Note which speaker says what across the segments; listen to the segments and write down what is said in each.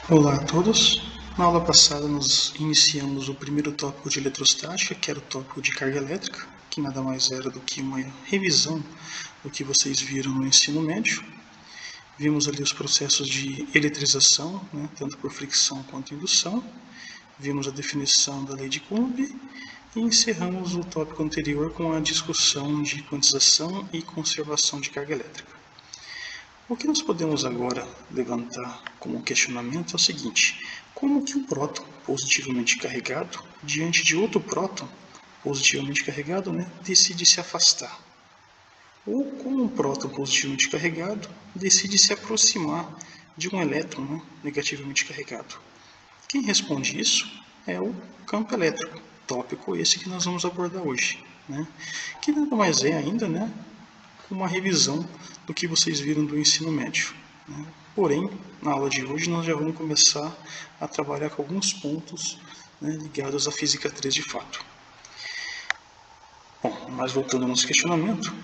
Speaker 1: Olá a todos. Na aula passada nós iniciamos o primeiro tópico de eletrostática, que era o tópico de carga elétrica, que nada mais era do que uma revisão do que vocês viram no ensino médio. Vimos ali os processos de eletrização, tanto por fricção quanto indução. Vimos a definição da lei de Coulomb e encerramos o tópico anterior com a discussão de quantização e conservação de carga elétrica. O que nós podemos agora levantar como questionamento é o seguinte: como que um próton positivamente carregado, diante de outro próton positivamente carregado, decide se afastar? Ou como um próton positivamente carregado decide se aproximar de um elétron negativamente carregado? Quem responde isso é o campo elétrico, tópico esse que nós vamos abordar hoje, que nada mais é ainda, uma revisão do que vocês viram do ensino médio. Porém, na aula de hoje nós já vamos começar a trabalhar com alguns pontos ligados à física 3 de fato. Bom, mas voltando ao nosso questionamento,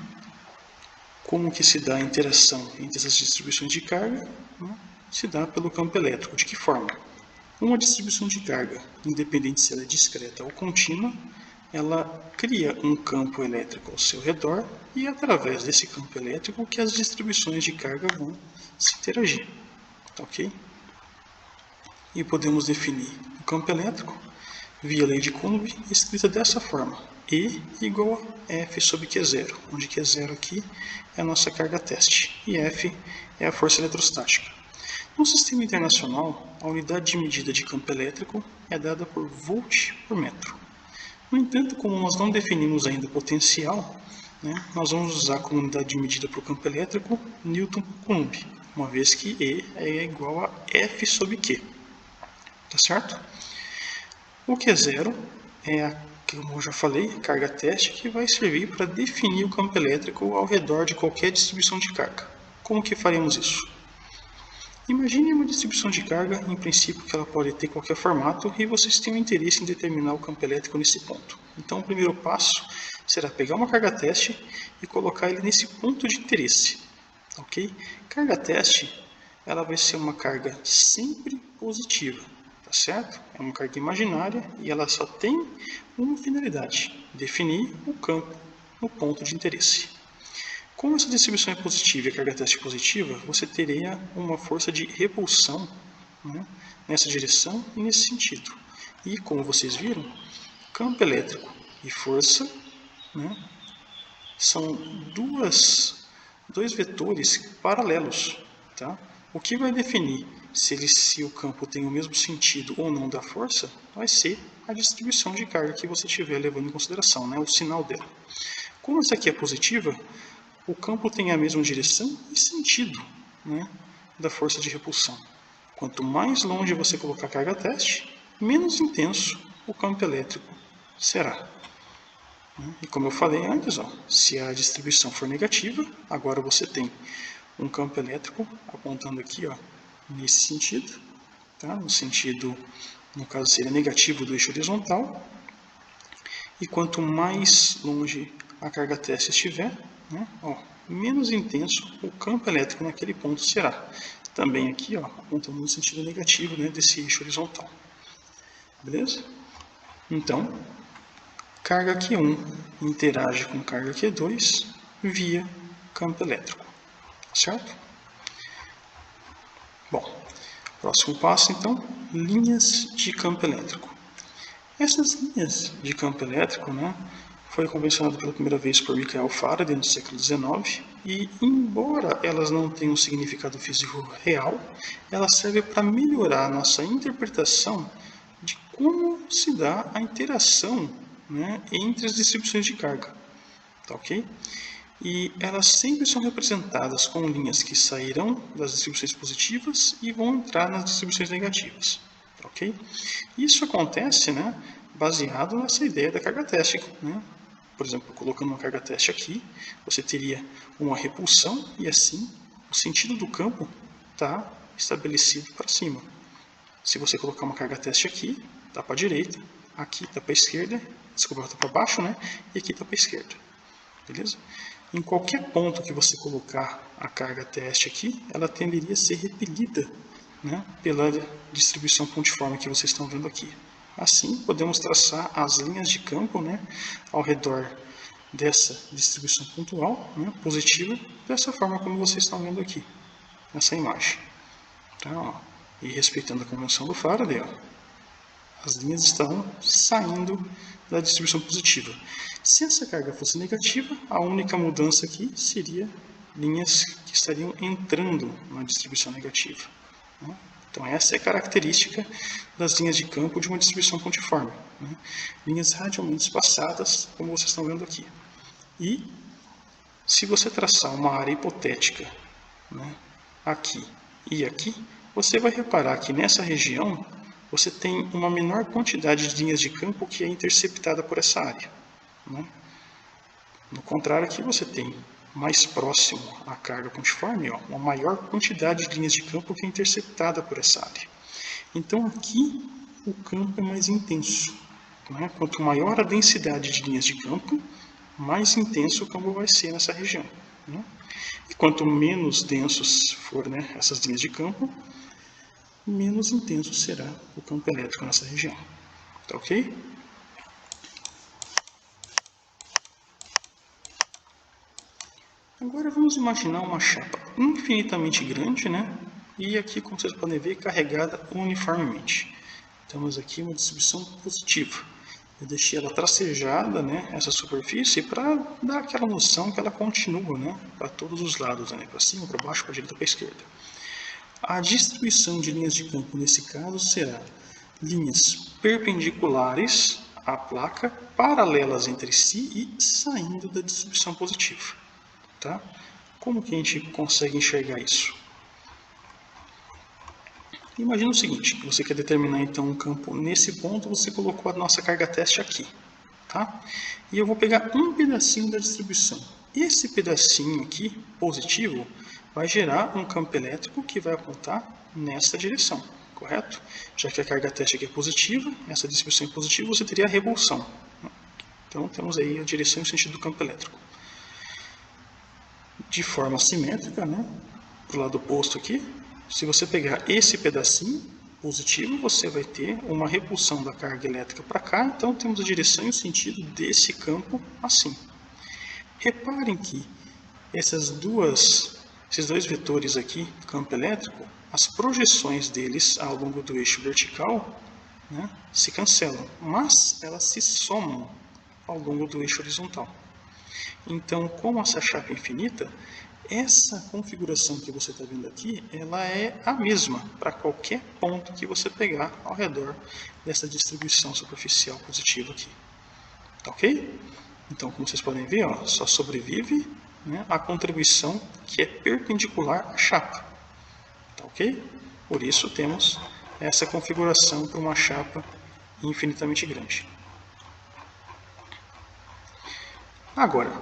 Speaker 1: como que se dá a interação entre essas distribuições de carga? Se dá pelo campo elétrico. De que forma? Uma distribuição de carga, independente se ela é discreta ou contínua, ela cria um campo elétrico ao seu redor e é através desse campo elétrico que as distribuições de carga vão se interagir, ok? E podemos definir o campo elétrico via lei de Coulomb, escrita dessa forma: E igual a F sobre Q0, onde Q0 aqui é a nossa carga teste e F é a força eletrostática. No sistema internacional, a unidade de medida de campo elétrico é dada por volt por metro. No entanto, como nós não definimos ainda o potencial, nós vamos usar como unidade de medida para o campo elétrico Newton por Coulomb, uma vez que E é igual a F sobre Q. Tá certo? O Q0 é, como eu já falei, a carga teste que vai servir para definir o campo elétrico ao redor de qualquer distribuição de carga. Como que faremos isso? Imagine uma distribuição de carga, em princípio que ela pode ter qualquer formato, e vocês têm um interesse em determinar o campo elétrico nesse ponto. Então o primeiro passo será pegar uma carga teste e colocar ele nesse ponto de interesse. Ok? Carga teste, ela vai ser uma carga sempre positiva, tá certo? É uma carga imaginária e ela só tem uma finalidade: definir o campo no ponto de interesse. Como essa distribuição é positiva e a carga teste é positiva, você teria uma força de repulsão nessa direção e nesse sentido. E, como vocês viram, campo elétrico e força são dois vetores paralelos. Tá? O que vai definir se o campo tem o mesmo sentido ou não da força vai ser a distribuição de carga que você estiver levando em consideração, o sinal dela. Como essa aqui é positiva, o campo tem a mesma direção e sentido da força de repulsão. Quanto mais longe você colocar a carga teste, menos intenso o campo elétrico será. E como eu falei antes, se a distribuição for negativa, agora você tem um campo elétrico apontando aqui nesse sentido, tá? No sentido, no caso seria negativo do eixo horizontal. E quanto mais longe a carga teste estiver, menos intenso o campo elétrico naquele ponto será. Também aqui, apontando no sentido negativo desse eixo horizontal. Beleza? Então, carga Q1 interage com carga Q2 via campo elétrico. Certo? Bom, próximo passo, então, linhas de campo elétrico. Essas linhas de campo elétrico foi convencionado pela primeira vez por Michael Faraday no século XIX e, embora elas não tenham um significado físico real, elas servem para melhorar a nossa interpretação de como se dá a interação entre as distribuições de carga. Tá ok? E elas sempre são representadas com linhas que sairão das distribuições positivas e vão entrar nas distribuições negativas. Tá ok? Isso acontece baseado nessa ideia da carga teste. Por exemplo, colocando uma carga teste aqui, você teria uma repulsão e assim o sentido do campo está estabelecido para cima. Se você colocar uma carga teste aqui, está para a direita, aqui está para a esquerda, desculpa, está para baixo, e aqui está para a esquerda. Beleza? Em qualquer ponto que você colocar a carga teste aqui, ela tenderia a ser repelida né, pela distribuição pontiforme que vocês estão vendo aqui. Assim, podemos traçar as linhas de campo, né, ao redor dessa distribuição pontual, né, positiva, dessa forma como vocês estão vendo aqui, nessa imagem. Tá, ó. E respeitando a convenção do Faraday, ó, as linhas estão saindo da distribuição positiva. Se essa carga fosse negativa, a única mudança aqui seria linhas que estariam entrando na distribuição negativa. Né? Então essa é a característica das linhas de campo de uma distribuição pontiforme. Né? Linhas radialmente espaçadas, como vocês estão vendo aqui. E se você traçar uma área hipotética, né, aqui e aqui, você vai reparar que nessa região você tem uma menor quantidade de linhas de campo que é interceptada por essa área. Né? No contrário, aqui você tem mais próximo à carga pontiforme, ó, uma maior quantidade de linhas de campo que é interceptada por essa área. Então aqui o campo é mais intenso. Né? Quanto maior a densidade de linhas de campo, mais intenso o campo vai ser nessa região. Né? E quanto menos densos for, né, essas linhas de campo, menos intenso será o campo elétrico nessa região. Tá ok? Agora vamos imaginar uma chapa infinitamente grande, né? E aqui, como vocês podem ver, carregada uniformemente. Temos aqui uma distribuição positiva. Eu deixei ela tracejada, né, essa superfície, para dar aquela noção que ela continua, né, para todos os lados, né, para cima, para baixo, para a direita, para a esquerda. A distribuição de linhas de campo nesse caso será linhas perpendiculares à placa, paralelas entre si e saindo da distribuição positiva. Tá? Como que a gente consegue enxergar isso? Imagina o seguinte, você quer determinar então um campo nesse ponto, você colocou a nossa carga teste aqui. Tá? E eu vou pegar um pedacinho da distribuição. Esse pedacinho aqui, positivo, vai gerar um campo elétrico que vai apontar nessa direção, correto? Já que a carga teste aqui é positiva, essa distribuição é positiva, você teria a repulsão. Então temos aí a direção e o sentido do campo elétrico. De forma simétrica, né, para o lado oposto aqui, se você pegar esse pedacinho positivo, você vai ter uma repulsão da carga elétrica para cá, então temos a direção e o sentido desse campo assim. Reparem que esses dois vetores aqui, campo elétrico, as projeções deles ao longo do eixo vertical, né, se cancelam, mas elas se somam ao longo do eixo horizontal. Então, como essa chapa é infinita, essa configuração que você está vendo aqui, ela é a mesma para qualquer ponto que você pegar ao redor dessa distribuição superficial positiva aqui. Tá ok? Então, como vocês podem ver, ó, só sobrevive, né, a contribuição que é perpendicular à chapa. Tá ok? Por isso temos essa configuração para uma chapa infinitamente grande. Agora,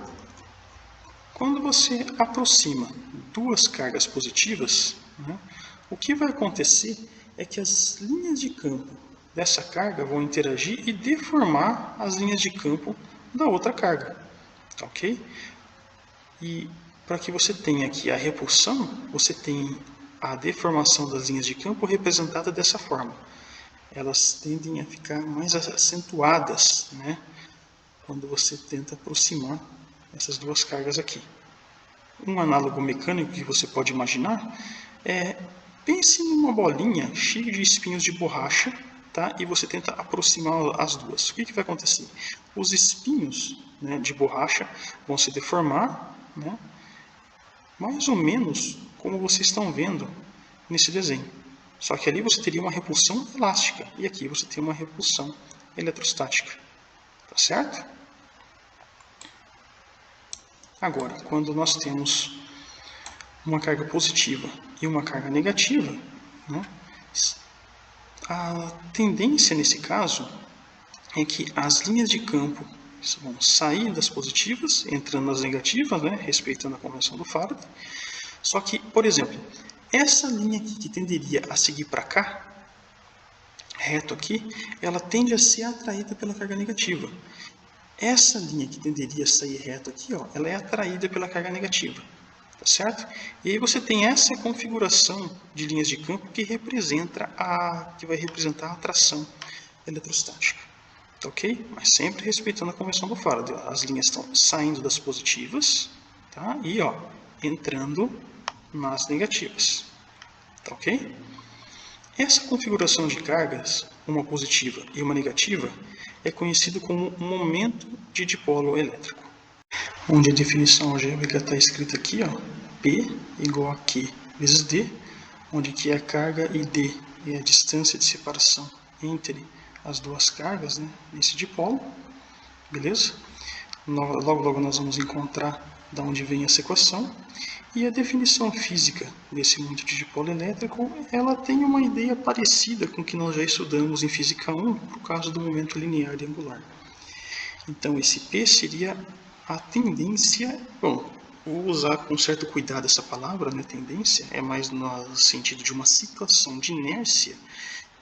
Speaker 1: quando você aproxima duas cargas positivas, né, o que vai acontecer é que as linhas de campo dessa carga vão interagir e deformar as linhas de campo da outra carga. Tá ok? E para que você tenha aqui a repulsão, você tem a deformação das linhas de campo representada dessa forma. Elas tendem a ficar mais acentuadas, né, quando você tenta aproximar essas duas cargas aqui. Um análogo mecânico que você pode imaginar é, pense numa bolinha cheia de espinhos de borracha, tá? E você tenta aproximar as duas. O que vai acontecer? Os espinhos, né, de borracha vão se deformar, né, mais ou menos como vocês estão vendo nesse desenho. Só que ali você teria uma repulsão elástica e aqui você tem uma repulsão eletrostática. Tá certo? Agora, quando nós temos uma carga positiva e uma carga negativa, né, a tendência nesse caso é que as linhas de campo vão sair das positivas, entrando nas negativas, né, respeitando a convenção do Faraday. Só que, por exemplo, essa linha aqui que tenderia a seguir para cá, reto aqui, ela tende a ser atraída pela carga negativa. Essa linha que tenderia a sair reto aqui, ó, ela é atraída pela carga negativa. tá certo? E aí você tem essa configuração de linhas de campo que vai representar a atração eletrostática, tá ok? Mas sempre respeitando a convenção do Faraday. As linhas estão saindo das positivas, tá? E entrando nas negativas, tá ok? Essa configuração de cargas, uma positiva e uma negativa, é conhecido como momento de dipolo elétrico, onde a definição algébrica está escrita aqui, P igual a Q vezes D, onde Q é a carga e D é a distância de separação entre as duas cargas, né, nesse dipolo, beleza? Logo nós vamos encontrar de onde vem essa equação. E a definição física desse momento de dipolo elétrico, ela tem uma ideia parecida com o que nós já estudamos em Física 1, por causa do momento linear e angular. Então, esse P seria a tendência, bom, vou usar com certo cuidado essa palavra, né, tendência, é mais no sentido de uma situação de inércia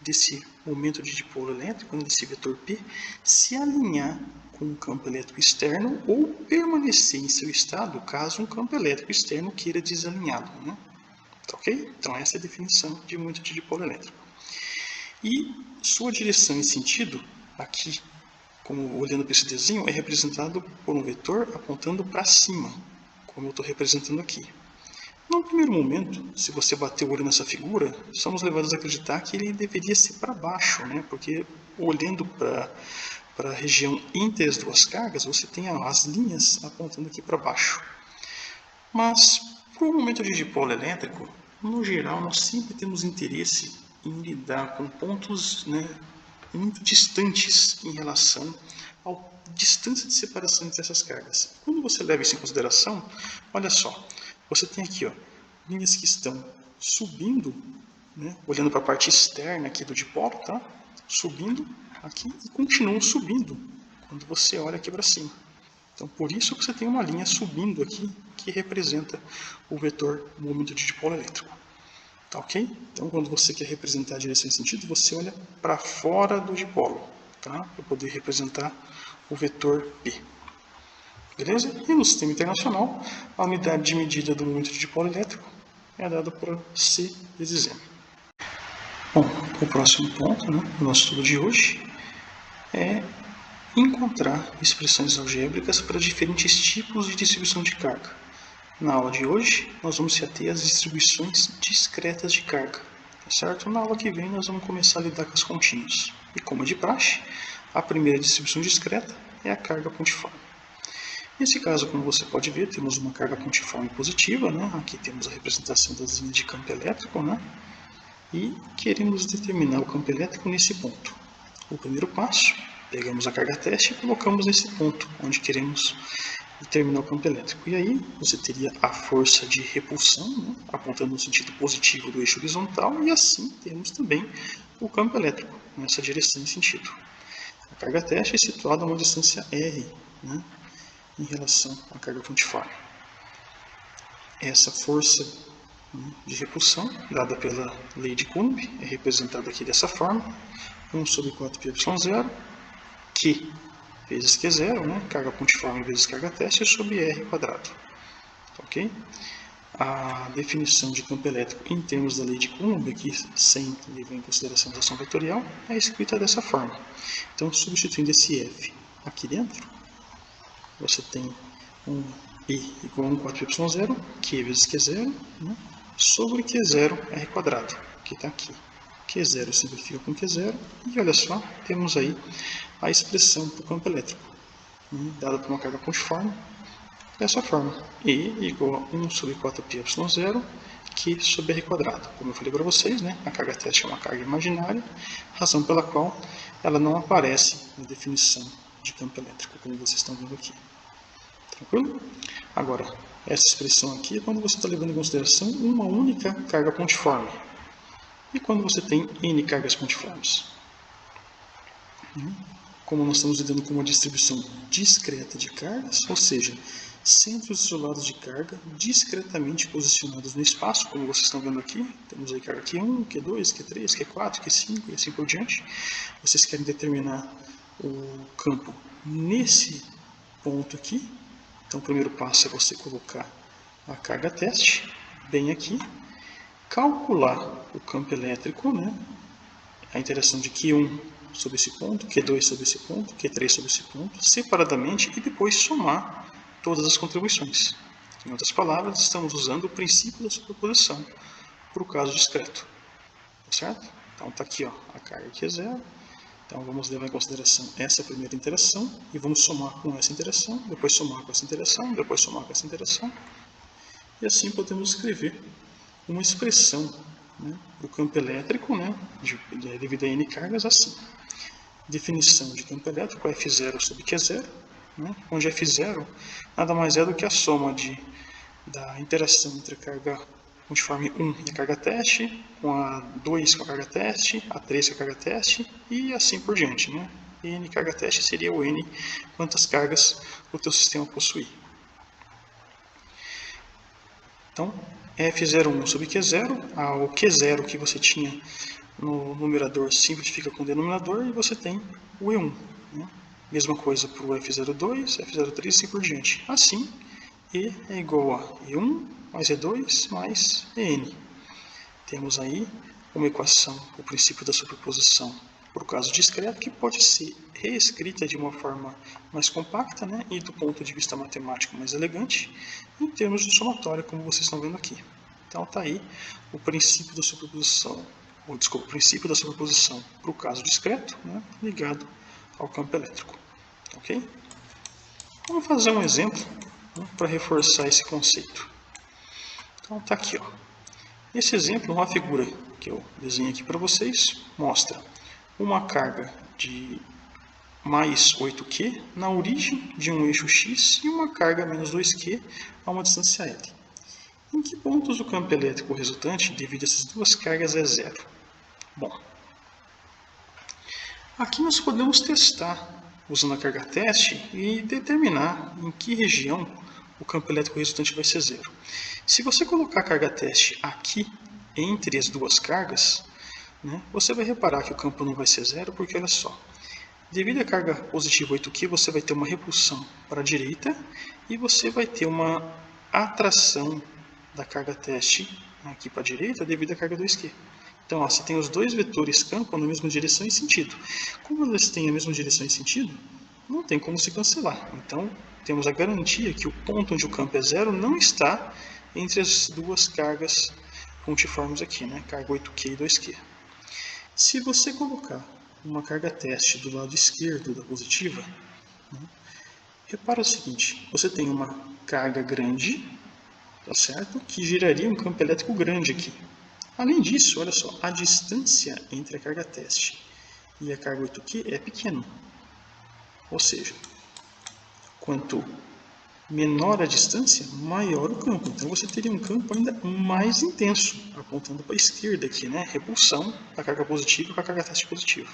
Speaker 1: desse momento de dipolo elétrico, desse vetor P, se alinhar com um campo elétrico externo ou permanecer em seu estado caso um campo elétrico externo queira desalinhá-lo, né? Tá ok? Então essa é a definição de momento de dipolo elétrico. E sua direção e sentido, aqui, como olhando para esse desenho, é representado por um vetor apontando para cima, como eu estou representando aqui. No primeiro momento, se você bater o olho nessa figura, somos levados a acreditar que ele deveria ser para baixo, né? Porque olhando para a região entre as duas cargas, você tem as linhas apontando aqui para baixo. Mas, para o momento de dipolo elétrico, no geral, nós sempre temos interesse em lidar com pontos, né, muito distantes em relação à distância de separação entre essas cargas. Quando você leva isso em consideração, olha só, você tem aqui linhas que estão subindo, né, olhando para a parte externa aqui do dipolo, tá? Subindo aqui e continuam subindo quando você olha aqui para cima. Então, por isso que você tem uma linha subindo aqui que representa o vetor momento de dipolo elétrico. Tá ok? Então, quando você quer representar a direção e sentido, você olha para fora do dipolo, tá? Para poder representar o vetor P. Beleza? E no sistema internacional, a unidade de medida do momento de dipolo elétrico é dada por C vezes M. Bom, o próximo ponto, né, do nosso estudo de hoje é encontrar expressões algébricas para diferentes tipos de distribuição de carga. Na aula de hoje, nós vamos se ater às distribuições discretas de carga, tá certo? Na aula que vem, nós vamos começar a lidar com as contínuas. E como é de praxe, a primeira distribuição discreta é a carga pontiforme. Nesse caso, como você pode ver, temos uma carga pontiforme positiva, né? Aqui temos a representação das linhas de campo elétrico, né? E queremos determinar o campo elétrico nesse ponto. O primeiro passo, pegamos a carga teste e colocamos nesse ponto, onde queremos determinar o campo elétrico. E aí você teria a força de repulsão, né, apontando no sentido positivo do eixo horizontal, e assim temos também o campo elétrico, nessa direção e sentido. A carga teste é situada a uma distância R, né, em relação à carga pontiforme. Essa força, né, de repulsão, dada pela lei de Coulomb, é representada aqui dessa forma, 1 sobre 4πε0, Q vezes Q0, né, carga pontiforme vezes carga teste, sobre R quadrado. Ok? A definição de campo elétrico em termos da lei de Coulomb, aqui sem levar em consideração a ação vetorial, é escrita dessa forma. Então, substituindo esse F aqui dentro, você tem um E igual a 1 4πε0, Q vezes Q0, né, sobre Q0 R quadrado, que está aqui. Q0 simplifica com Q0, e olha só, temos aí a expressão para o campo elétrico, né, dada por uma carga pontiforme, dessa forma, E igual a 1 sobre 4πε0, Q sobre R quadrado. Como eu falei para vocês, né, a carga teste é uma carga imaginária, razão pela qual ela não aparece na definição de campo elétrico, como vocês estão vendo aqui. Tranquilo? Agora, essa expressão aqui é quando você está levando em consideração uma única carga pontiforme. E quando você tem N cargas pontiformes. Como nós estamos lidando com uma distribuição discreta de cargas, ou seja, centros isolados de carga discretamente posicionados no espaço, como vocês estão vendo aqui. Temos aí carga Q1, Q2, Q3, Q4, Q5 e assim por diante. Vocês querem determinar o campo nesse ponto aqui. Então, o primeiro passo é você colocar a carga teste, bem aqui, calcular o campo elétrico, né? A interação de Q1 sobre esse ponto, Q2 sobre esse ponto, Q3 sobre esse ponto, separadamente e depois somar todas as contribuições. Em outras palavras, estamos usando o princípio da superposição para o caso discreto. Tá certo? Então está aqui, ó, a carga aqui é zero. Então vamos levar em consideração essa primeira interação e vamos somar com essa interação, depois somar com essa interação, depois somar com essa interação. E assim podemos escrever uma expressão, né, do campo elétrico, né, devido a n cargas assim. Definição de campo elétrico, F0 sobre Q0, né, onde F0 nada mais é do que a soma da interação entre a carga multiforme 1 e a carga teste, com a 2 com a carga teste, a 3 com a carga teste e assim por diante. Né? E n carga teste seria o n quantas cargas o teu sistema possui. Então, F01 sobre Q0, o Q0 que você tinha no numerador simplifica com o denominador e você tem o E1. Né? Mesma coisa para o F02, F03 e assim por diante. Assim, E é igual a E1 mais E2 mais EN. Temos aí uma equação, o princípio da superposição para o caso discreto, que pode ser reescrita de uma forma mais compacta, né, e do ponto de vista matemático mais elegante, em termos de somatória, como vocês estão vendo aqui. Então está aí o princípio da superposição, o princípio da superposição para o caso discreto, né, ligado ao campo elétrico. Ok? Vamos fazer um exemplo, né, para reforçar esse conceito. Então está aqui, ó. Esse exemplo, uma figura que eu desenho aqui para vocês, mostra uma carga de mais 8Q na origem de um eixo X e uma carga menos 2Q a uma distância L. Em que pontos o campo elétrico resultante devido a essas duas cargas é zero? Bom, aqui nós podemos testar usando a carga teste e determinar em que região o campo elétrico resultante vai ser zero. Se você colocar a carga teste aqui entre as duas cargas, né, você vai reparar que o campo não vai ser zero, porque olha só, devido à carga positiva 8Q, você vai ter uma repulsão para a direita e você vai ter uma atração da carga teste aqui para a direita devido à carga 2Q. Então, ó, você tem os dois vetores campo na mesma direção e sentido. Como eles têm a mesma direção e sentido, não tem como se cancelar. Então, temos a garantia que o ponto onde o campo é zero não está entre as duas cargas pontiformes aqui, né? Carga 8Q e 2Q. Se você colocar uma carga teste do lado esquerdo da positiva, né, repara o seguinte, você tem uma carga grande, tá certo? Que geraria um campo elétrico grande aqui. Além disso, olha só, a distância entre a carga teste e a carga 8Q é pequena. Ou seja, quanto menor a distância, maior o campo. Então você teria um campo ainda mais intenso, apontando para a esquerda aqui, né? Repulsão da carga positiva com a carga teste positiva.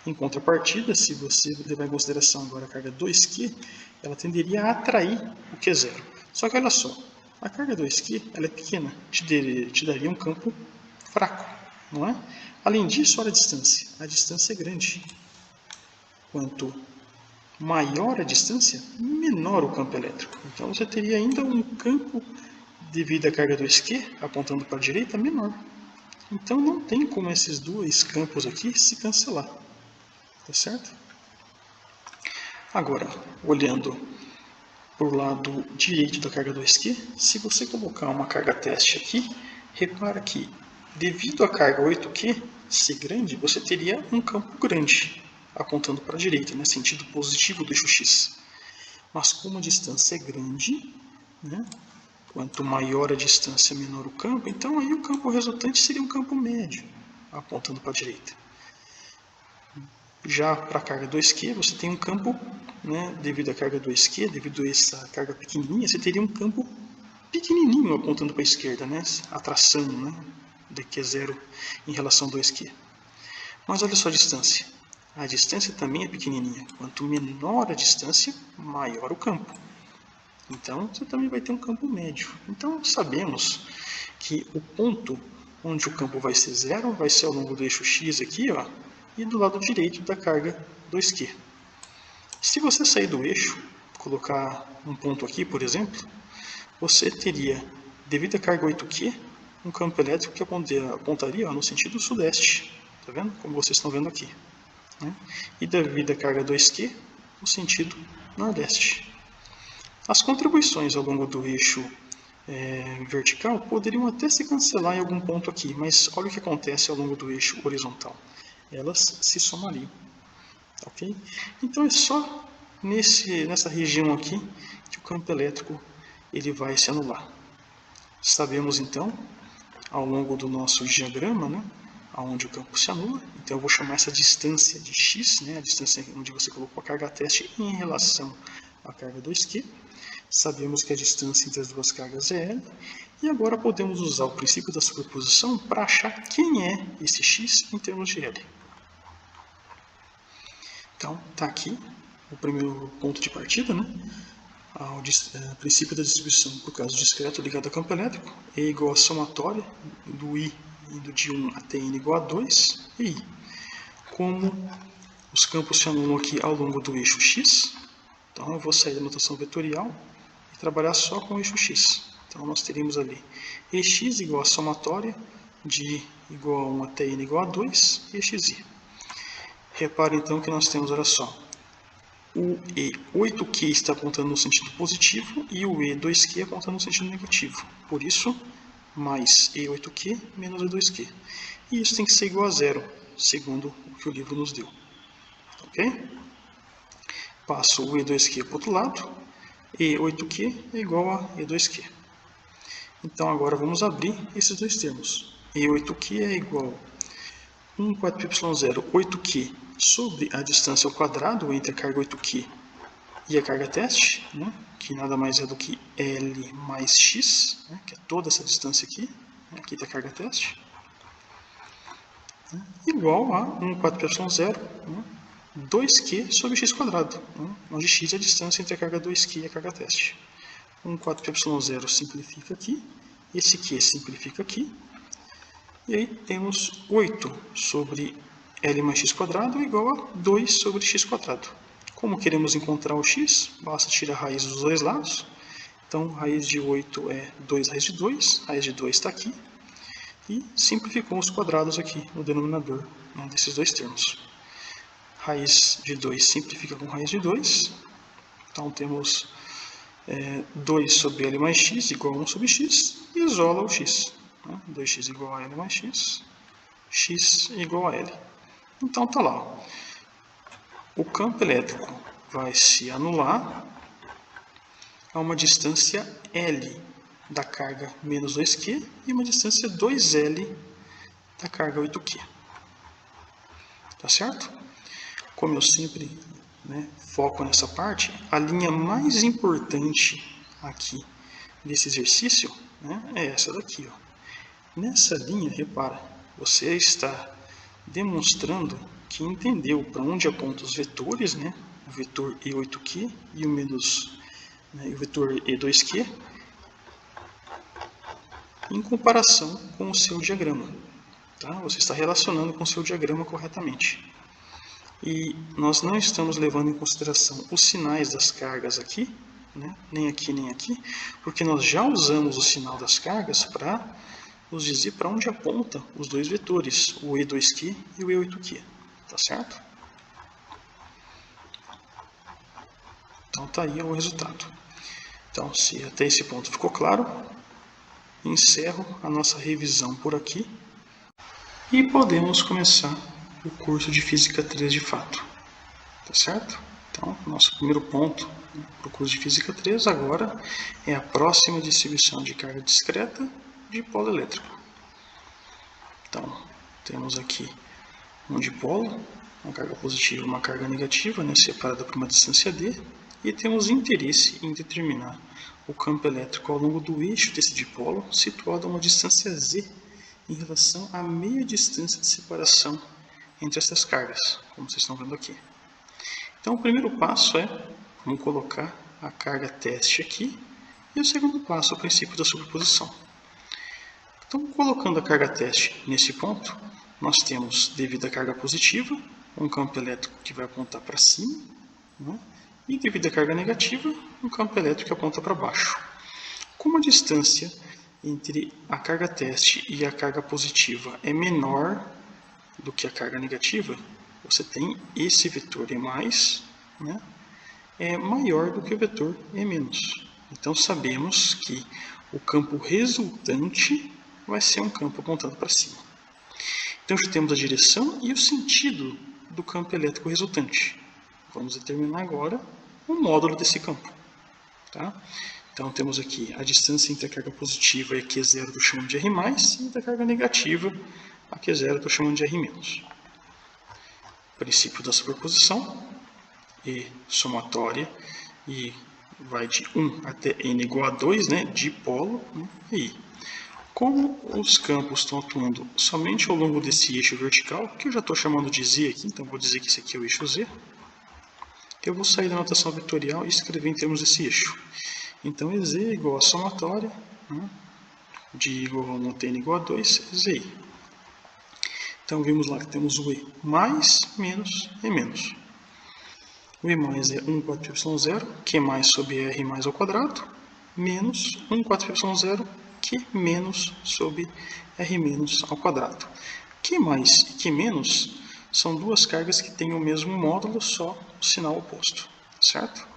Speaker 1: Em contrapartida, se você levar em consideração agora a carga 2Q, ela tenderia a atrair o Q0. Só que olha só, a carga 2Q ela é pequena, te daria um campo fraco, não é? Além disso, olha a distância. A distância é grande. Quanto maior a distância, menor o campo elétrico. Então você teria ainda um campo devido à carga 2Q, apontando para a direita, menor. Então não tem como esses dois campos aqui se cancelar. Tá certo? Agora, olhando para o lado direito da carga 2Q, se você colocar uma carga teste aqui, repara que devido à carga 8Q ser grande, você teria um campo grande, apontando para a direita, no sentido positivo do eixo X. Mas como a distância é grande, né, quanto maior a distância, menor o campo, então aí o campo resultante seria um campo médio, apontando para a direita. Já para a carga 2Q, você tem um campo, né, devido à carga 2Q, devido a essa carga pequenininha, você teria um campo pequenininho apontando para a esquerda, né, atração, né, de Q0 em relação a 2Q. Mas olha só a distância. A distância também é pequenininha. Quanto menor a distância, maior o campo. Então, você também vai ter um campo médio. Então, sabemos que o ponto onde o campo vai ser zero vai ser ao longo do eixo X aqui, ó, e do lado direito da carga 2Q. Se você sair do eixo, colocar um ponto aqui, por exemplo, você teria, devido à carga 8Q, um campo elétrico que apontaria no sentido sudeste, tá vendo? Como vocês estão vendo aqui. Né? E devido à carga 2Q, no sentido nordeste. As contribuições ao longo do eixo vertical poderiam até se cancelar em algum ponto aqui, mas olha o que acontece ao longo do eixo horizontal. Elas se somariam. Okay? Então é só nessa região aqui que o campo elétrico ele vai se anular. Sabemos então, ao longo do nosso diagrama, né, onde o campo se anula. Então eu vou chamar essa distância de x, né, a distância onde você colocou a carga teste em relação à carga 2Q. Sabemos que a distância entre as duas cargas é L. E agora podemos usar o princípio da superposição para achar quem é esse x em termos de L. Então, está aqui o primeiro ponto de partida, né? O princípio da distribuição por caso discreto ligado a campo elétrico é igual à somatória do I indo de 1 até N igual a 2 e I. Como os campos se anulam aqui ao longo do eixo X, então eu vou sair da notação vetorial e trabalhar só com o eixo X. Então nós teríamos ali EX igual a somatória de I igual a 1 até N igual a 2 e EXI. Repare então que nós temos, olha só, o E8Q está apontando no sentido positivo e o E2Q apontando no sentido negativo. Por isso, mais E8Q menos E2Q. E isso tem que ser igual a zero, segundo o que o livro nos deu. Ok? Passo o E2Q para o outro lado. E8Q é igual a E2Q. Então agora vamos abrir esses dois termos. E8Q é igual a 1 4 y0 8Q sobre a distância ao quadrado entre a carga 8Q e a carga teste, né, que nada mais é do que L mais X, né, que é toda essa distância aqui, né, aqui da carga teste, né, igual a 1 4 y0, né, 2Q sobre x quadrado, né, onde x é a distância entre a carga 2Q e a carga teste. 1 4 y0 simplifica aqui, esse Q simplifica aqui, e aí temos 8 sobre L mais x quadrado igual a 2 sobre x quadrado. Como queremos encontrar o x, basta tirar a raiz dos dois lados. Então, raiz de 8 é 2 raiz de 2 está aqui. E simplificou os quadrados aqui no denominador, né, desses dois termos. Raiz de 2 simplifica com raiz de 2. Então, temos 2 sobre L mais x igual a 1 sobre x e isola o x. 2x igual a L mais x, x igual a L. Então está lá. O campo elétrico vai se anular a uma distância L da carga menos 2Q e uma distância 2L da carga 8Q. Tá certo? Como eu sempre foco nessa parte, a linha mais importante aqui desse exercício é essa daqui. Ó. Nessa linha, repara, você está demonstrando que entendeu para onde apontam os vetores, né? O vetor E8Q e o vetor E2Q, em comparação com o seu diagrama. Tá? Você está relacionando com o seu diagrama corretamente. E nós não estamos levando em consideração os sinais das cargas aqui, né? Nem aqui nem aqui, porque nós já usamos o sinal das cargas para nos dizer para onde apontam os dois vetores, o E2Q e o E8Q. Tá certo? Então tá aí o resultado. Então, se até esse ponto ficou claro, encerro a nossa revisão por aqui e podemos começar o curso de Física 3 de fato. Tá certo? Então, nosso primeiro ponto para o curso de Física 3 agora é a próxima distribuição de carga discreta de polo elétrico. Então, temos aqui um dipolo, uma carga positiva e uma carga negativa, separada por uma distância d, e temos interesse em determinar o campo elétrico ao longo do eixo desse dipolo, situado a uma distância z em relação à meia distância de separação entre essas cargas, como vocês estão vendo aqui. Então, o primeiro passo vamos colocar a carga teste aqui, e o segundo passo é o princípio da superposição. Então, colocando a carga teste nesse ponto, nós temos, devido à carga positiva, um campo elétrico que vai apontar para cima, e devido à carga negativa, um campo elétrico que aponta para baixo. Como a distância entre a carga teste e a carga positiva é menor do que a carga negativa, você tem esse vetor E+, né, é maior do que o vetor E-. Então sabemos que o campo resultante vai ser um campo apontando para cima. Então já temos a direção e o sentido do campo elétrico resultante. Vamos determinar agora o módulo desse campo. Tá? Então temos aqui a distância entre a carga positiva e a Q0 estou chamando de R+, e da carga negativa a Q0 estou chamando de R-. Princípio da superposição, E somatória, e vai de 1 até n igual a 2, né, dipolo, né, e como os campos estão atuando somente ao longo desse eixo vertical, que eu já estou chamando de Z aqui, então vou dizer que esse aqui é o eixo Z, eu vou sair da notação vetorial e escrever em termos desse eixo. Então, EZ é igual a somatória, né, de igual a 1 até n igual a 2, ZI. Então, vimos lá que temos o E mais menos E menos. O E mais é 1 4y0, Q mais sobre R mais ao quadrado, menos 1 4y0, Q menos sobre R menos ao quadrado. Q mais e Q menos são duas cargas que têm o mesmo módulo, só o sinal oposto, certo?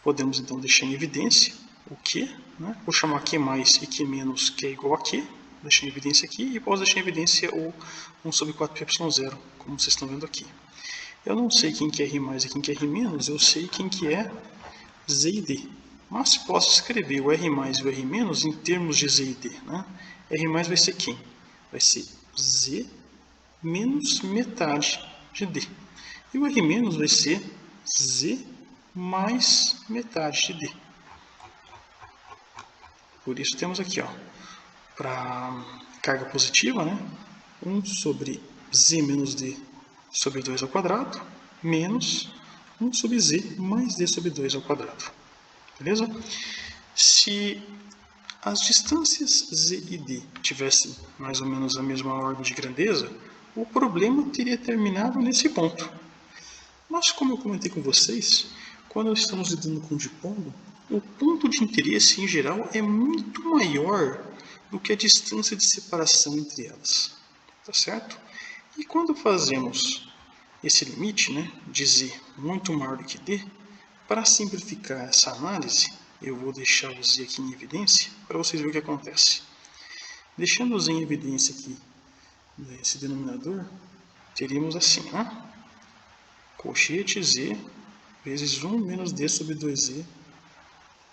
Speaker 1: Podemos então deixar em evidência o Q, né? Vou chamar Q mais e Q menos, que é igual a Q, deixar em evidência aqui, e posso deixar em evidência o 1 sobre 4y0, como vocês estão vendo aqui. Eu não sei quem que é R mais e quem que é R menos, eu sei quem que é Z e D. Mas posso escrever o R mais e o R menos em termos de Z e D. Né? R mais vai ser quem? Vai ser Z menos metade de D. E o R menos vai ser Z mais metade de D. Por isso temos aqui, para carga positiva, né, 1 sobre Z menos D sobre 2 ao quadrado, menos 1 sobre Z mais D sobre 2 ao quadrado. Beleza? Se as distâncias Z e D tivessem mais ou menos a mesma ordem de grandeza, o problema teria terminado nesse ponto. Mas, como eu comentei com vocês, quando estamos lidando com dipolo, o ponto de interesse em geral é muito maior do que a distância de separação entre elas. Tá certo? E quando fazemos esse limite, né, de Z muito maior do que D, para simplificar essa análise, eu vou deixar o Z aqui em evidência para vocês verem o que acontece. Deixando o Z em evidência aqui, nesse denominador, teríamos assim, né? Colchete Z vezes 1 menos D sobre 2Z,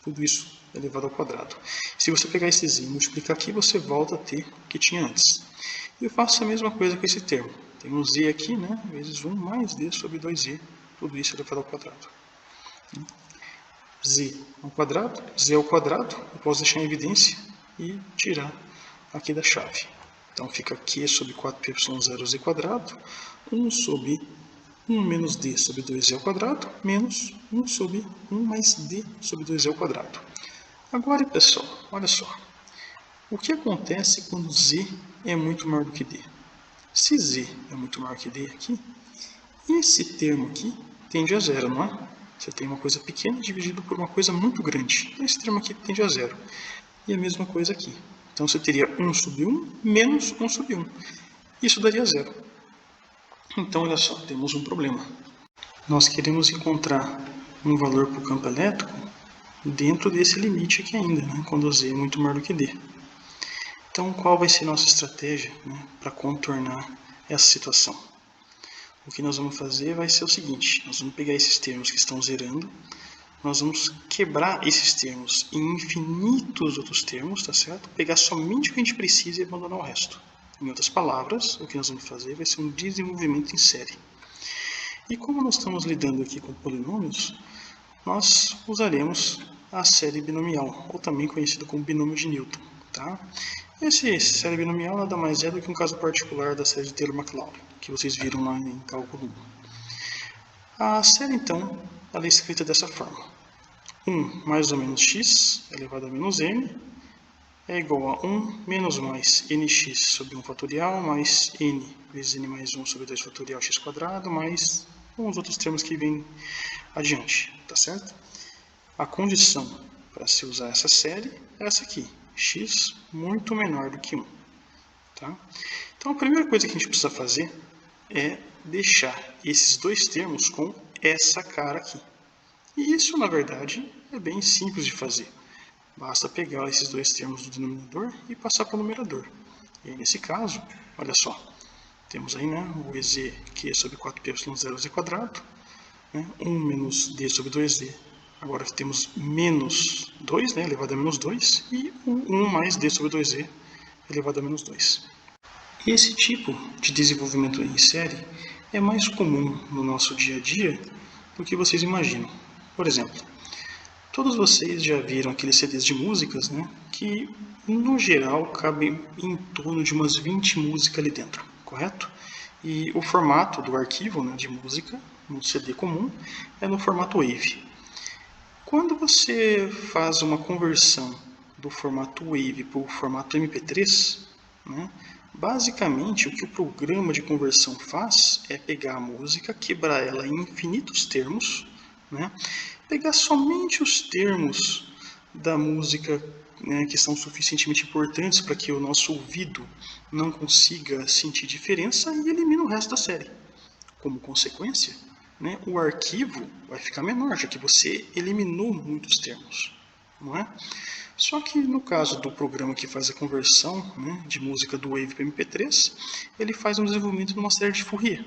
Speaker 1: tudo isso elevado ao quadrado. Se você pegar esse Z e multiplicar aqui, você volta a ter o que tinha antes. Eu faço a mesma coisa com esse termo. Tem um Z aqui, né, vezes 1 mais D sobre 2Z, tudo isso elevado ao quadrado. Z ao quadrado, Z ao quadrado, eu posso deixar em evidência e tirar aqui da chave. Então fica Q sobre 4y0z quadrado, 1 sobre 1 menos D sobre 2z ao quadrado, menos 1 sobre 1 mais D sobre 2z ao quadrado. Agora, pessoal, olha só. O que acontece quando Z é muito maior do que D? Se Z é muito maior que D aqui, esse termo aqui tende a zero, não é? Você tem uma coisa pequena dividido por uma coisa muito grande. Esse termo aqui tende a zero. E a mesma coisa aqui. Então você teria 1 sobre 1 menos 1 sobre 1. Isso daria zero. Então, olha só, temos um problema. Nós queremos encontrar um valor para o campo elétrico dentro desse limite aqui ainda, né, quando Z é muito maior do que D. Então, qual vai ser nossa estratégia, né, para contornar essa situação? O que nós vamos fazer vai ser o seguinte, nós vamos pegar esses termos que estão zerando, nós vamos quebrar esses termos em infinitos outros termos, tá certo? Pegar somente o que a gente precisa e abandonar o resto. Em outras palavras, o que nós vamos fazer vai ser um desenvolvimento em série. E como nós estamos lidando aqui com polinômios, nós usaremos a série binomial, ou também conhecido como binômio de Newton. Tá? Essa série binomial nada mais é do que um caso particular da série de Taylor-Maclaurin, que vocês viram lá em cálculo 1. A série, então, ela é escrita dessa forma. 1 mais ou menos x elevado a menos n é igual a 1 menos mais nx sobre 1 fatorial mais n vezes n mais 1 sobre 2 fatorial x quadrado mais uns outros termos que vêm adiante, tá certo? A condição para se usar essa série é essa aqui, x muito menor do que 1. Tá? Então a primeira coisa que a gente precisa fazer é deixar esses dois termos com essa cara aqui. E isso, na verdade, é bem simples de fazer. Basta pegar esses dois termos do denominador e passar para o numerador. E aí, nesse caso, olha só, temos aí, né, o EZ que é sobre 4πy0z², né, 1 menos d sobre 2d. Agora temos menos 2, né, elevado a menos 2, e 1 mais d sobre 2z elevado a menos 2. Esse tipo de desenvolvimento em série é mais comum no nosso dia a dia do que vocês imaginam. Por exemplo, todos vocês já viram aqueles CDs de músicas, né, que no geral cabem em torno de umas 20 músicas ali dentro, correto? E o formato do arquivo, né, de música no CD comum é no formato WAV. Quando você faz uma conversão do formato WAV para o formato MP3, né, basicamente o que o programa de conversão faz é pegar a música, quebrar ela em infinitos termos, né, pegar somente os termos da música, né, que são suficientemente importantes para que o nosso ouvido não consiga sentir diferença, e elimina o resto da série. Como consequência, né, o arquivo vai ficar menor, já que você eliminou muitos termos, não é? Só que no caso do programa que faz a conversão, né, de música do WAV para MP3, ele faz um desenvolvimento numa série de Fourier.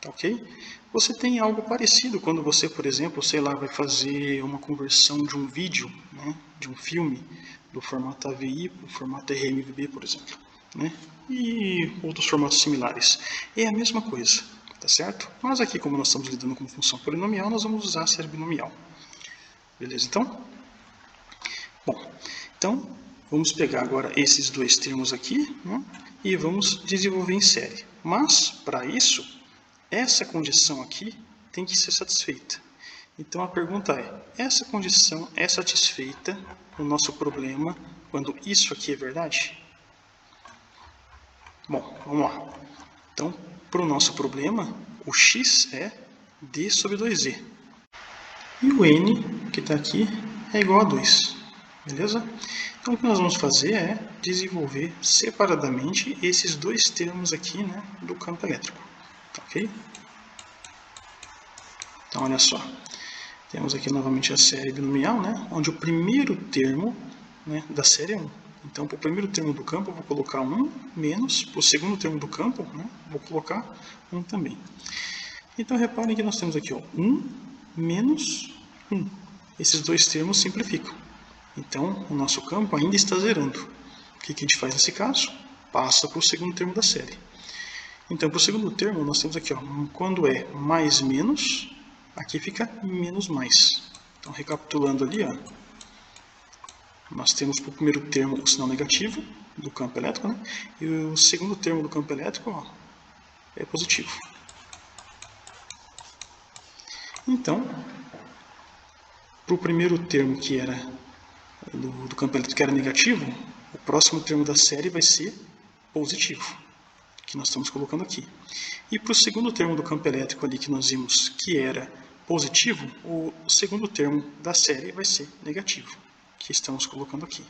Speaker 1: Tá, ok? Você tem algo parecido quando você, por exemplo, sei lá, vai fazer uma conversão de um vídeo, né, de um filme, do formato AVI para o formato RMVB, por exemplo, né, e outros formatos similares. É a mesma coisa, tá certo? Mas aqui, como nós estamos lidando com função polinomial, nós vamos usar a série binomial. Beleza, então? Bom, então vamos pegar agora esses dois termos aqui, né, e vamos desenvolver em série. Mas, para isso, essa condição aqui tem que ser satisfeita. Então a pergunta é, essa condição é satisfeita no nosso problema quando isso aqui é verdade? Bom, vamos lá. Então, para o nosso problema, o x é d sobre 2z. E o n, que está aqui, é igual a 2. Beleza? Então o que nós vamos fazer é desenvolver separadamente esses dois termos aqui, né, do campo elétrico. Ok? Então, olha só. Temos aqui novamente a série binomial, né, onde o primeiro termo, né, da série é 1. Então, para o primeiro termo do campo, eu vou colocar 1 menos, para o segundo termo do campo, né, vou colocar 1 também. Então, reparem que nós temos aqui, ó, 1 menos 1. Esses dois termos simplificam. Então, o nosso campo ainda está zerando. O que a gente faz nesse caso? Passa para o segundo termo da série. Então, para o segundo termo, nós temos aqui, ó, quando é mais menos, aqui fica menos mais. Então, recapitulando ali, ó, nós temos para o primeiro termo o sinal negativo do campo elétrico, né? E o segundo termo do campo elétrico, ó, é positivo. Então, para o primeiro termo que era do campo elétrico que era negativo, o próximo termo da série vai ser positivo, que nós estamos colocando aqui. E para o segundo termo do campo elétrico ali que nós vimos que era positivo, o segundo termo da série vai ser negativo, que estamos colocando aqui.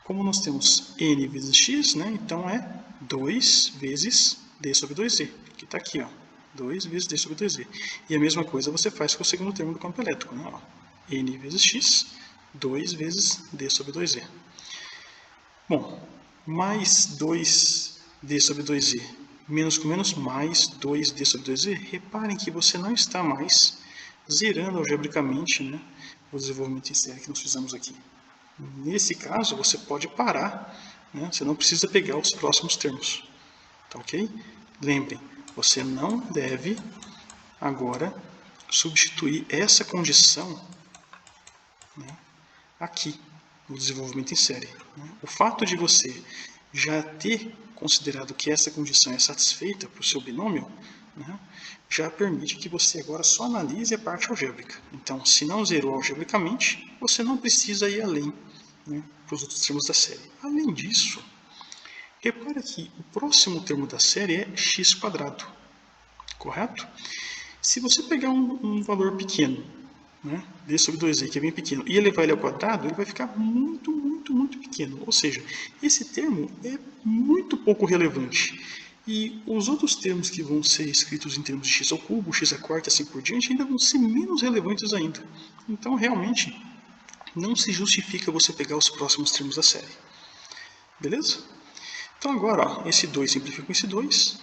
Speaker 1: Como nós temos n vezes x, né, então é 2 vezes d sobre 2z, que está aqui, ó, 2 vezes d sobre 2z. E a mesma coisa você faz com o segundo termo do campo elétrico, né, ó, n vezes x, 2 vezes d sobre 2z. Bom, mais 2d sobre 2z menos com menos, mais 2d sobre 2z, reparem que você não está mais zerando algebricamente, né, o desenvolvimento em série que nós fizemos aqui. Nesse caso, você pode parar, né, você não precisa pegar os próximos termos. Tá ok? Lembrem, você não deve agora substituir essa condição, né, aqui no desenvolvimento em série. Né? O fato de você já ter considerado que essa condição é satisfeita para o seu binômio, né, já permite que você agora só analise a parte algébrica. Então, se não zerou algebricamente, você não precisa ir além, né, para os outros termos da série. Além disso, repara que o próximo termo da série é x², correto? Se você pegar um valor pequeno, né? D sobre 2z, que é bem pequeno, e elevar ele ao quadrado, ele vai ficar muito, muito, muito pequeno. Ou seja, esse termo é muito pouco relevante. E os outros termos que vão ser escritos em termos de x ao cubo, x à quarta e assim por diante, ainda vão ser menos relevantes ainda. Então, realmente, não se justifica você pegar os próximos termos da série. Beleza? Então agora, ó, esse 2 simplifica com esse 2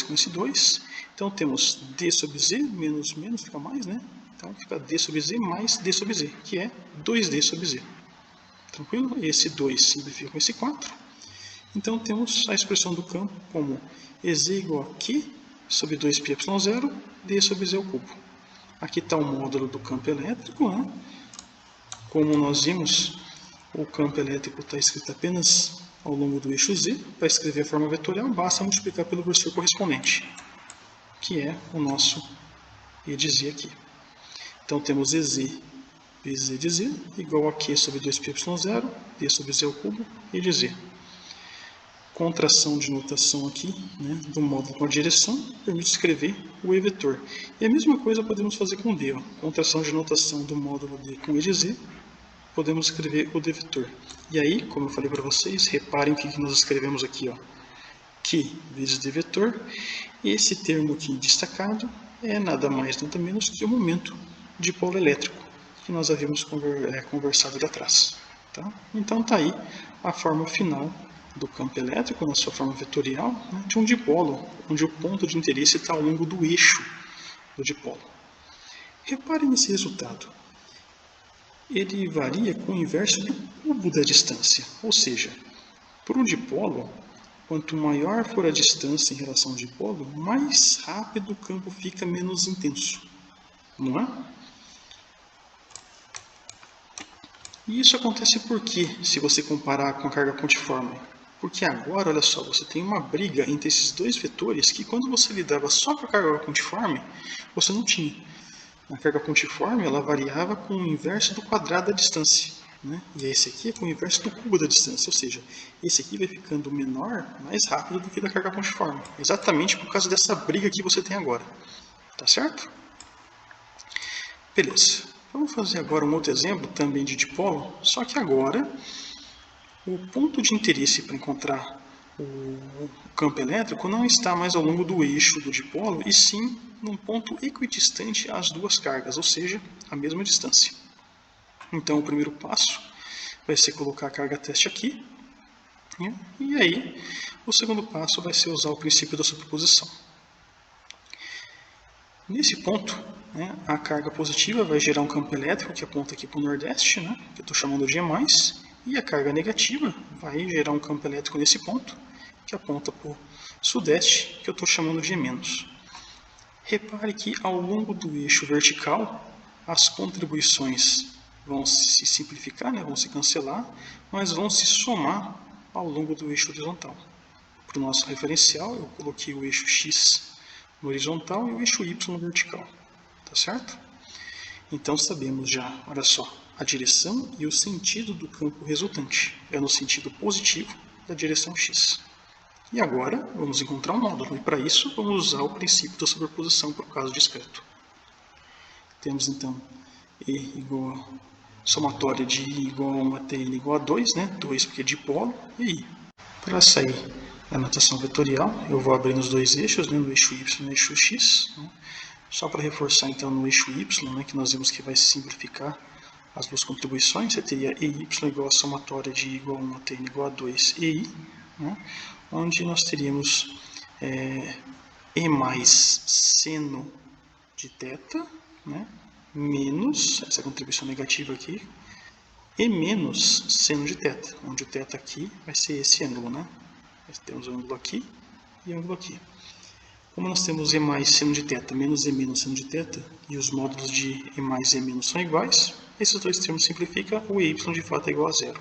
Speaker 1: com esse 2. Então temos d sobre z menos menos, fica mais, né? Então fica d sobre z mais d sobre z, que é 2d sobre z. Tranquilo? Esse 2 simplifica com esse 4. Então temos a expressão do campo como ez igual a q sobre 2πy0, d sobre z ao cubo. Aqui está o módulo do campo elétrico, né? Como nós vimos, o campo elétrico está escrito apenas ao longo do eixo z. Para escrever a forma vetorial, basta multiplicar pelo vetor correspondente, que é o nosso e de z aqui. Então temos ez vezes e de z igual a q sobre 2πy0, d sobre z ao cubo e de z. Contração de notação aqui, né, do módulo com a direção, permite escrever o e-vetor. E a mesma coisa podemos fazer com d. Ó. Contração de notação do módulo d com e de z, podemos escrever o d-vetor. E aí, como eu falei para vocês, reparem o que nós escrevemos aqui. Ó. Q vezes d-vetor. Esse termo aqui destacado é nada mais, nada menos que o momento de polo elétrico, que nós havíamos conversado ali atrás. Tá? Então está aí a forma final do campo elétrico, na sua forma vetorial, né, de um dipolo, onde o ponto de interesse está ao longo do eixo do dipolo. Reparem nesse resultado. Ele varia com o inverso do cubo da distância, ou seja, por um dipolo, quanto maior for a distância em relação ao dipolo, mais rápido o campo fica, menos intenso, não é? E isso acontece porque, se você comparar com a carga pontiforme, porque agora, olha só, você tem uma briga entre esses dois vetores que quando você lidava só com a carga pontiforme, você não tinha. A carga pontiforme ela variava com o inverso do quadrado da distância, né? E esse aqui é com o inverso do cubo da distância, ou seja, esse aqui vai ficando menor mais rápido do que da carga pontiforme, exatamente por causa dessa briga que você tem agora. Tá certo? Beleza. Vamos fazer agora um outro exemplo também de dipolo, só que agora o ponto de interesse para encontrar o campo elétrico não está mais ao longo do eixo do dipolo, e sim num ponto equidistante às duas cargas, ou seja, a mesma distância. Então, o primeiro passo vai ser colocar a carga teste aqui, né? E aí o segundo passo vai ser usar o princípio da superposição. Nesse ponto, né, a carga positiva vai gerar um campo elétrico que aponta aqui para o nordeste, né, que eu estou chamando de E+, e a carga negativa vai gerar um campo elétrico nesse ponto, que aponta para o sudeste, que eu estou chamando de E-. Repare que ao longo do eixo vertical, as contribuições vão se simplificar, né, vão se cancelar, mas vão se somar ao longo do eixo horizontal. Para o nosso referencial, eu coloquei o eixo X no horizontal e o eixo Y no vertical. Tá certo? Então sabemos já, olha só, a direção e o sentido do campo resultante. É no sentido positivo da direção X. E agora vamos encontrar um módulo, e para isso vamos usar o princípio da superposição para o caso discreto. Temos então E igual a somatória de I igual a 1 até N igual a 2, né? 2 porque é dipolo, e I. Para sair da notação vetorial, eu vou abrir nos dois eixos, né? No eixo Y e no eixo X. Né? Só para reforçar então no eixo Y, né? Que nós vimos que vai simplificar as duas contribuições, você teria EY igual a somatória de I igual a 1 até N igual a 2 EI, né? Onde nós teríamos E mais seno de θ, né? Menos, essa contribuição negativa aqui, e menos seno de θ, onde o θ aqui vai ser esse ângulo, né? Nós temos o ângulo aqui e o ângulo aqui. Como nós temos E mais seno de θ menos E menos seno de θ, e os módulos de E mais e E menos são iguais, esses dois termos simplificam, o EY de fato é igual a zero.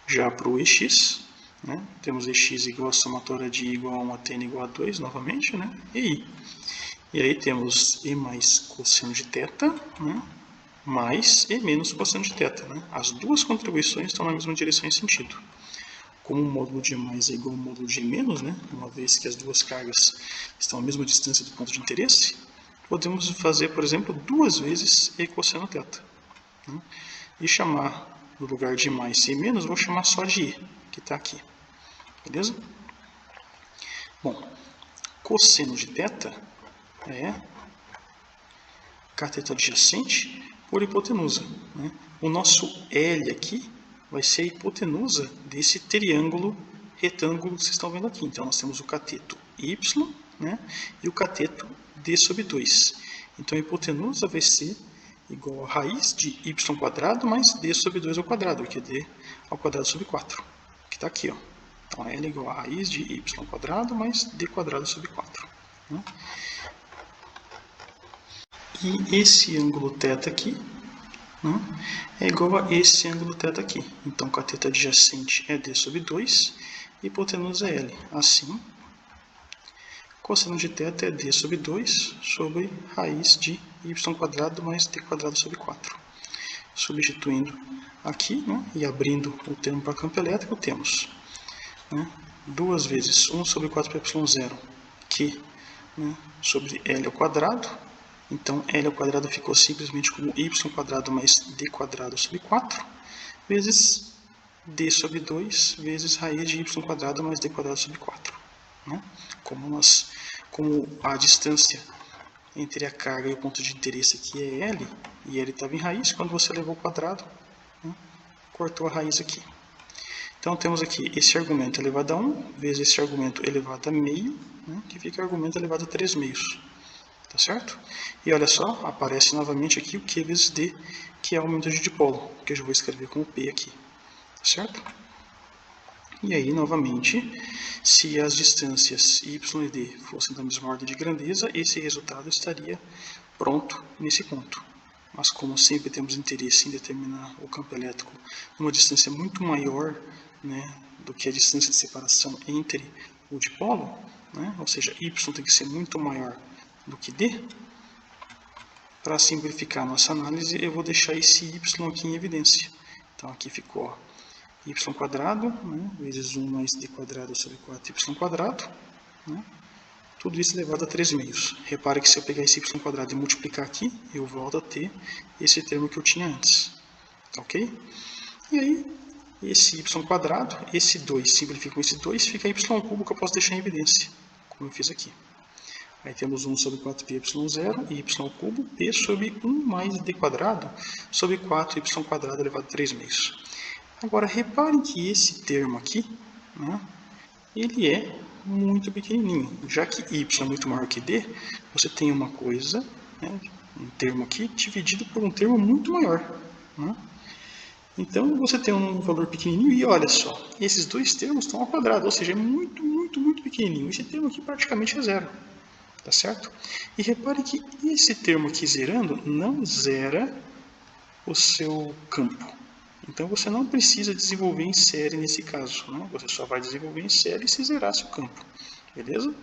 Speaker 1: Já para o EX, né, temos EX igual a somatória de I igual a 1 até N igual a 2, novamente, né, e I. E aí temos E mais cosseno de θ, né, mais E menos cosseno de θ. Né? As duas contribuições estão na mesma direção e sentido. Como o módulo de E mais é igual ao módulo de E menos, né, uma vez que as duas cargas estão à mesma distância do ponto de interesse, podemos fazer, por exemplo, 2 vezes e cosseno θ. Né? E chamar, no lugar de mais e menos, vou chamar só de e, que está aqui. Beleza? Bom, cosseno de θ é cateto adjacente por hipotenusa. Né? O nosso L aqui vai ser a hipotenusa desse triângulo retângulo que vocês estão vendo aqui. Então, nós temos o cateto Y, né? E o cateto D sobre 2. Então, a hipotenusa vai ser igual a raiz de y² mais D sobre 2 ao quadrado, que é D ao quadrado sobre 4, que está aqui. Ó. Então, L é igual a raiz de y² mais D² sobre 4. Né? E esse ângulo θ aqui, né, é igual a esse ângulo θ aqui. Então, cateto adjacente é D sobre 2, hipotenusa é L. Assim, cosseno de θ é D sobre 2 sobre raiz de y² mais D² sobre 4. Substituindo aqui, né, e abrindo o termo para campo elétrico, temos, né, 2 vezes 1 sobre 4πy0, que, né, sobre L ao quadrado. Então, L ao quadrado ficou simplesmente como y² mais D² sobre 4, vezes D sobre 2, vezes raiz de y² mais D² sobre 4. Né? Como a distância entre a carga e o ponto de interesse aqui é L, e L estava em raiz, quando você levou ao quadrado, né, cortou a raiz aqui. Então, temos aqui esse argumento elevado a 1, vezes esse argumento elevado a meio, né, que fica argumento elevado a 3 meios. Tá certo? E olha só, aparece novamente aqui o Q vezes D, que é o aumento de dipolo, que eu já vou escrever como P aqui. Tá certo? E aí, novamente, se as distâncias y e d fossem da mesma ordem de grandeza, esse resultado estaria pronto nesse ponto. Mas como sempre temos interesse em determinar o campo elétrico numa distância muito maior, né, do que a distância de separação entre o dipolo, né, ou seja, y tem que ser muito maior do que D, para simplificar a nossa análise, eu vou deixar esse y aqui em evidência. Então, aqui ficou y², né, vezes 1 mais D² sobre 4y², né, tudo isso elevado a 3 meios. Repare que se eu pegar esse y² e multiplicar aqui, eu volto a ter esse termo que eu tinha antes. Ok? E aí, esse y², esse 2 simplifica com esse 2, fica y³ que eu posso deixar em evidência, como eu fiz aqui. Aí temos 1 sobre 4πy0 e y³ p sobre 1 mais d² sobre 4y² elevado a 3 meios. Agora, reparem que esse termo aqui, né, ele é muito pequenininho. Já que y é muito maior que d, você tem uma coisa, né, um termo aqui, dividido por um termo muito maior. Né? Então, você tem um valor pequenininho e olha só, esses dois termos estão ao quadrado, ou seja, é muito, muito, muito pequenininho. Esse termo aqui praticamente é zero. Tá certo? E repare que esse termo aqui zerando não zera o seu campo. Então você não precisa desenvolver em série nesse caso. Né? Você só vai desenvolver em série se zerar seu campo. Beleza?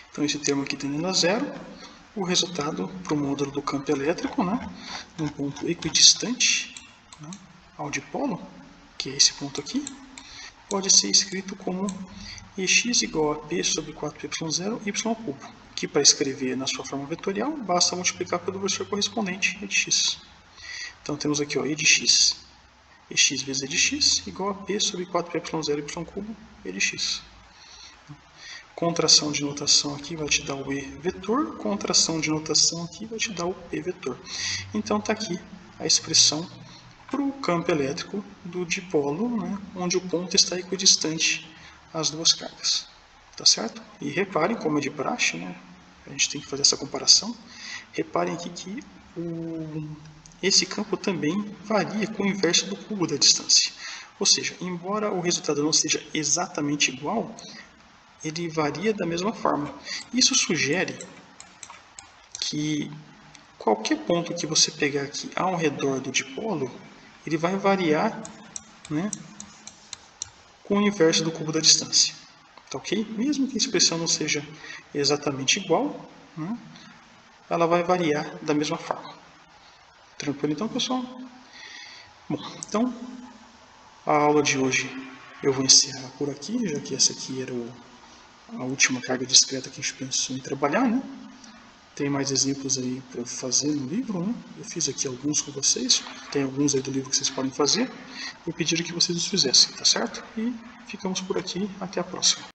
Speaker 1: Então esse termo aqui tendendo a zero, o resultado para o módulo do campo elétrico, né, num ponto equidistante, né, ao dipolo, que é esse ponto aqui, pode ser escrito como Ex igual a P sobre 4πy0 y³, que para escrever na sua forma vetorial, basta multiplicar pelo vetor correspondente, E de x. Então temos aqui, ó, E de x. Ex vezes E de x igual a P sobre 4πy0 y³, E de x. Contração de notação aqui vai te dar o E vetor, contração de notação aqui vai te dar o P vetor. Então está aqui a expressão para o campo elétrico do dipolo, né, onde o ponto está equidistante às duas cargas. Tá certo? E reparem, como é de praxe, né, a gente tem que fazer essa comparação. Reparem aqui que esse campo também varia com o inverso do cubo da distância. Ou seja, embora o resultado não seja exatamente igual, ele varia da mesma forma. Isso sugere que qualquer ponto que você pegar aqui ao redor do dipolo, ele vai variar, né, com o inverso do cubo da distância. Tá ok? Mesmo que a expressão não seja exatamente igual, né, ela vai variar da mesma forma. Tranquilo então, pessoal? Bom, então a aula de hoje eu vou encerrar por aqui, já que essa aqui era a última carga discreta que a gente pensou em trabalhar, né? Tem mais exemplos aí para fazer no livro, né? Eu fiz aqui alguns com vocês. Tem alguns aí do livro que vocês podem fazer. Eu pedi que vocês os fizessem, tá certo? E ficamos por aqui. Até a próxima.